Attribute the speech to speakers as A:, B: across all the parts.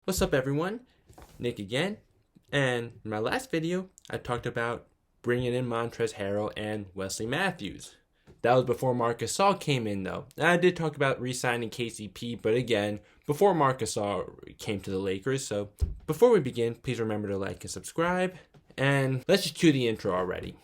A: What's up everyone, Nick again, and in my last video I talked about bringing in Montrezl Harrell and Wesley Matthews. That was before Marc Gasol came in though. And I did talk about re-signing KCP, but again, before Marc Gasol came to the Lakers. So before we begin, please remember to like and subscribe, and let's just cue the intro already.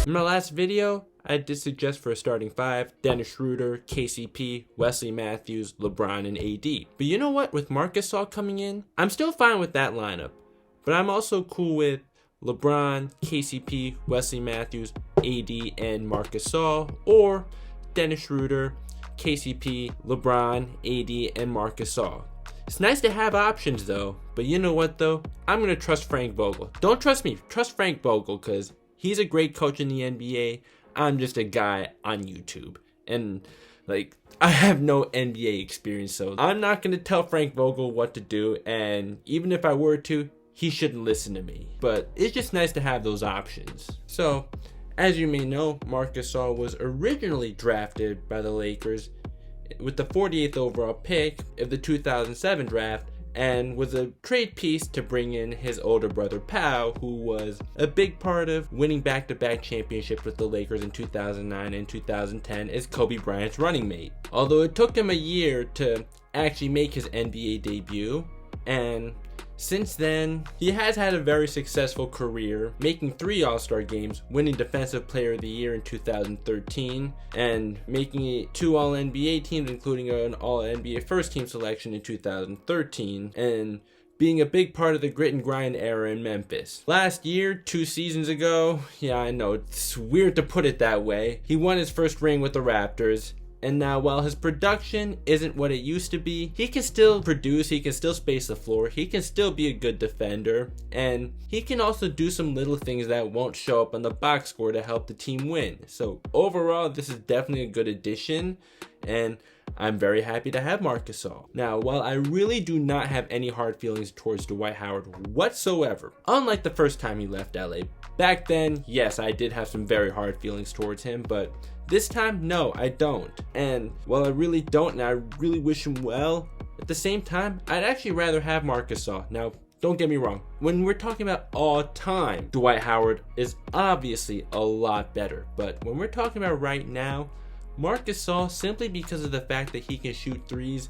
A: In my last video, I did suggest for a starting five, Dennis Schroeder, KCP, Wesley Matthews, LeBron, and AD. But you know what? With Marc Gasol coming in, I'm still fine with that lineup. But I'm also cool with LeBron, KCP, Wesley Matthews, AD, and Marc Gasol, or Dennis Schroeder, KCP, LeBron, AD, and Marc Gasol. It's nice to have options though, but you know what though? I'm going to trust Frank Vogel. Don't trust me, trust Frank Vogel, because he's a great coach in the NBA. I'm just a guy on YouTube. And, I have no NBA experience, so I'm not going to tell Frank Vogel what to do. And even if I were to, he shouldn't listen to me. But it's just nice to have those options. So, as you may know, Marc Gasol was originally drafted by the Lakers with the 48th overall pick of the 2007 draft, and was a trade piece to bring in his older brother Pau, who was a big part of winning back-to-back championships with the Lakers in 2009 and 2010 as Kobe Bryant's running mate. Although it took him a year to actually make his NBA debut, and since then, he has had a very successful career, making 3 All-Star games, winning Defensive Player of the Year in 2013, and making 2 All-NBA teams, including an All-NBA First Team selection in 2013, and being a big part of the grit and grind era in Memphis. Last year, 2 seasons ago, yeah, I know, it's weird to put it that way, he won his first ring with the Raptors. And now, while his production isn't what it used to be, he can still produce, he can still space the floor, he can still be a good defender, and he can also do some little things that won't show up on the box score to help the team win. So overall, this is definitely a good addition, and I'm very happy to have Marc Gasol. Now, while I really do not have any hard feelings towards Dwight Howard whatsoever, unlike the first time he left LA, back then, yes, I did have some very hard feelings towards him, but this time, no, I don't. And while I really don't, and I really wish him well, at the same time, I'd actually rather have Marc Gasol. Now, don't get me wrong, when we're talking about all time, Dwight Howard is obviously a lot better. But when we're talking about right now, Marc Gasol, simply because of the fact that he can shoot threes,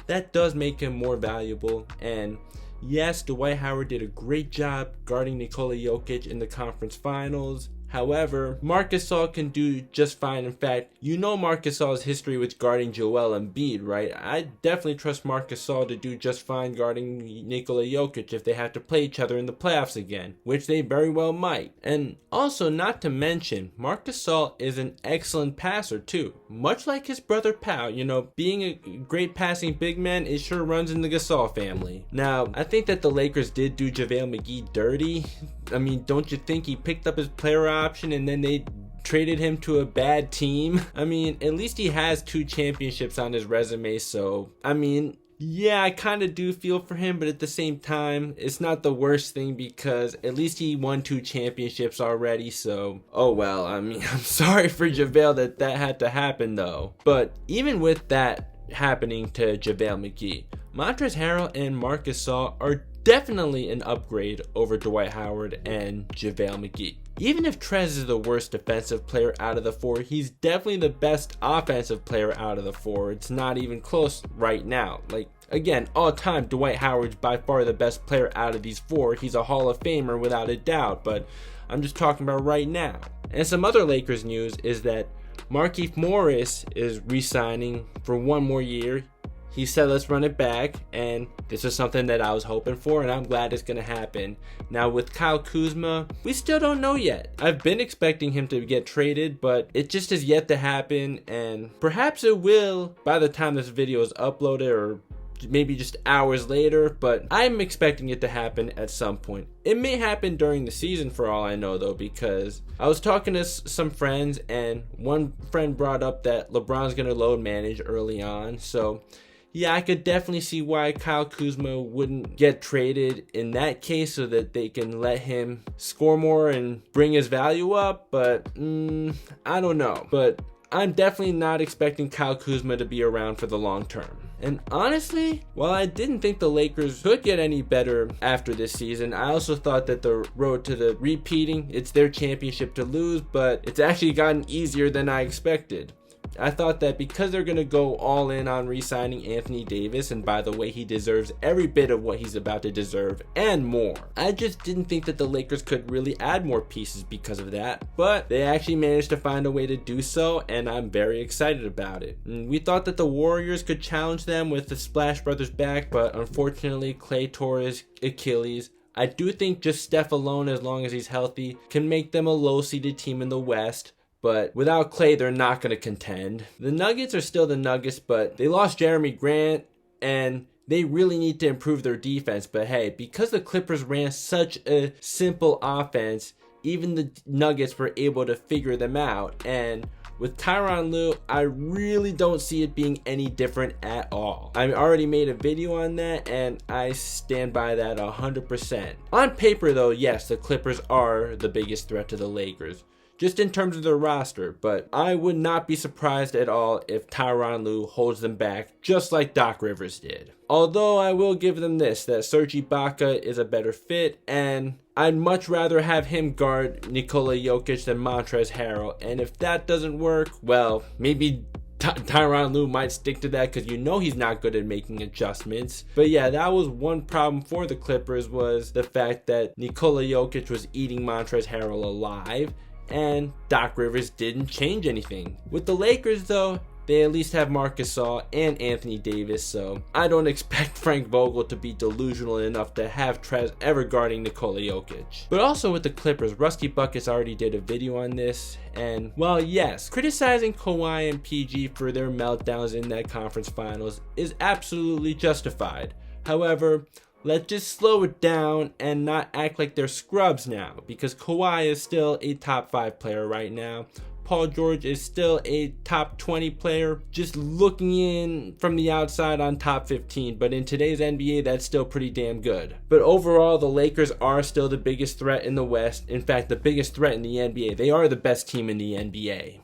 A: that does make him more valuable. And yes, Dwight Howard did a great job guarding Nikola Jokic in the conference finals. However, Marc Gasol can do just fine. In fact, you know Marc Gasol's history with guarding Joel Embiid, right? I definitely trust Marc Gasol to do just fine guarding Nikola Jokic if they have to play each other in the playoffs again, which they very well might. And also, not to mention, Marc Gasol is an excellent passer too. Much like his brother Pau, being a great passing big man, it sure runs in the Gasol family. Now, I think that the Lakers did do JaVale McGee dirty. I mean, don't you think he picked up his player option and then they traded him to a bad team? I mean, at least he has 2 championships on his resume, so, I mean, yeah, I kind of do feel for him, but at the same time, it's not the worst thing because at least he won 2 championships already, so, oh well, I mean, I'm sorry for JaVale that had to happen though. But even with that happening to JaVale McGee, Montrezl Harrell and Marc Gasol are definitely an upgrade over Dwight Howard and JaVale McGee. Even if Trez is the worst defensive player out of the 4, he's definitely the best offensive player out of the 4. It's not even close right now. Again, all time, Dwight Howard's by far the best player out of these 4. He's a Hall of Famer without a doubt, but I'm just talking about right now. And some other Lakers news is that Markieff Morris is re-signing for 1 more year. He said, let's run it back, and this is something that I was hoping for, and I'm glad it's going to happen. Now, with Kyle Kuzma, we still don't know yet. I've been expecting him to get traded, but it just has yet to happen, and perhaps it will by the time this video is uploaded, or maybe just hours later, but I'm expecting it to happen at some point. It may happen during the season for all I know though, because I was talking to some friends, and one friend brought up that LeBron's going to load manage early on, so yeah, I could definitely see why Kyle Kuzma wouldn't get traded in that case so that they can let him score more and bring his value up, but I don't know. But I'm definitely not expecting Kyle Kuzma to be around for the long term. And honestly, while I didn't think the Lakers could get any better after this season, I also thought that the road to the repeating, it's their championship to lose, but it's actually gotten easier than I expected. I thought that because they're going to go all in on re-signing Anthony Davis, and by the way, he deserves every bit of what he's about to deserve and more. I just didn't think that the Lakers could really add more pieces because of that, but they actually managed to find a way to do so, and I'm very excited about it. And we thought that the Warriors could challenge them with the Splash Brothers back, but unfortunately, Klay tore his Achilles. I do think just Steph alone, as long as he's healthy, can make them a low-seeded team in the West. But without Klay, they're not going to contend. The Nuggets are still the Nuggets, but they lost Jeremy Grant, and they really need to improve their defense. But hey, because the Clippers ran such a simple offense, even the Nuggets were able to figure them out. And with Tyronn Lue, I really don't see it being any different at all. I already made a video on that, and I stand by that 100%. On paper, though, yes, the Clippers are the biggest threat to the Lakers, just in terms of their roster, but I would not be surprised at all if Tyronn Lue holds them back just like Doc Rivers did. Although I will give them this, that Serge Ibaka is a better fit, and I'd much rather have him guard Nikola Jokic than Montrezl Harrell, and if that doesn't work, well, maybe Tyronn Lue might stick to that because he's not good at making adjustments. But yeah, that was one problem for the Clippers, was the fact that Nikola Jokic was eating Montrezl Harrell alive, and Doc Rivers didn't change anything. With the Lakers, though, they at least have Marc Gasol and Anthony Davis, so I don't expect Frank Vogel to be delusional enough to have Trez ever guarding Nikola Jokic. But also with the Clippers, Rusty Buckets already did a video on this, and while yes, criticizing Kawhi and PG for their meltdowns in that conference finals is absolutely justified. However, let's just slow it down and not act like they're scrubs now, because Kawhi is still a top 5 player right now. Paul George is still a top 20 player, just looking in from the outside on top 15, but in today's NBA, that's still pretty damn good. But overall, the Lakers are still the biggest threat in the West. In fact, the biggest threat in the NBA. They are the best team in the NBA.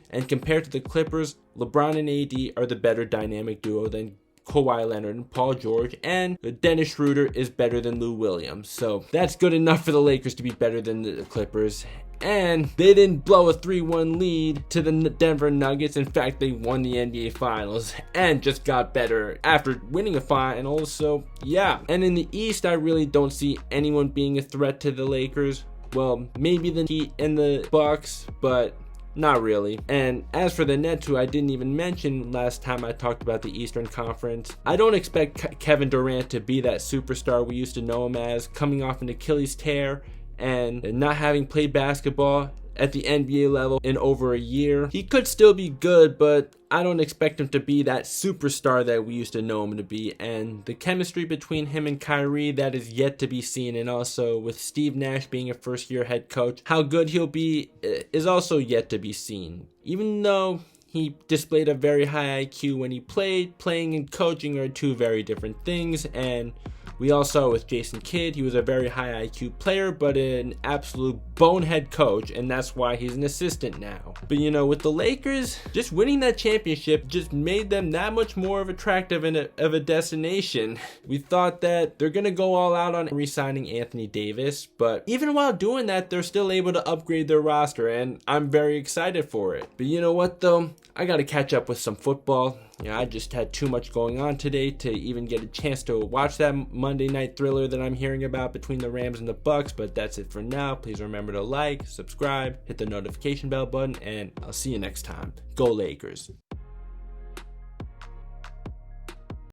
A: And compared to the Clippers, LeBron and AD are the better dynamic duo than Kawhi Leonard and Paul George, and Dennis Schroeder is better than Lou Williams. So that's good enough for the Lakers to be better than the Clippers. And they didn't blow a 3-1 lead to the Denver Nuggets. In fact, they won the NBA Finals and just got better after winning a final. So yeah. And in the East, I really don't see anyone being a threat to the Lakers. Well, maybe the Heat and the Bucks, but not really. And as for the Nets, who I didn't even mention last time I talked about the Eastern Conference, I don't expect Kevin Durant to be that superstar we used to know him as, coming off an Achilles tear and not having played basketball at the NBA level in over a year. He could still be good, but I don't expect him to be that superstar that we used to know him to be. And the chemistry between him and Kyrie, that is yet to be seen. And also with Steve Nash being a first-year head coach, how good he'll be is also yet to be seen. Even though he displayed a very high IQ when he played, playing and coaching are two very different things. And we all saw with Jason Kidd, he was a very high IQ player, but an absolute bonehead coach, and that's why he's an assistant now. But with the Lakers, just winning that championship just made them that much more of attractive of a destination. We thought that they're going to go all out on re-signing Anthony Davis, but even while doing that, they're still able to upgrade their roster, and I'm very excited for it. But you know what though? I got to catch up with some football. I just had too much going on today to even get a chance to watch that Monday night thriller that I'm hearing about between the Rams and the Bucks, but that's it for now. Please remember to like, subscribe, hit the notification bell button, and I'll see you next time. Go Lakers.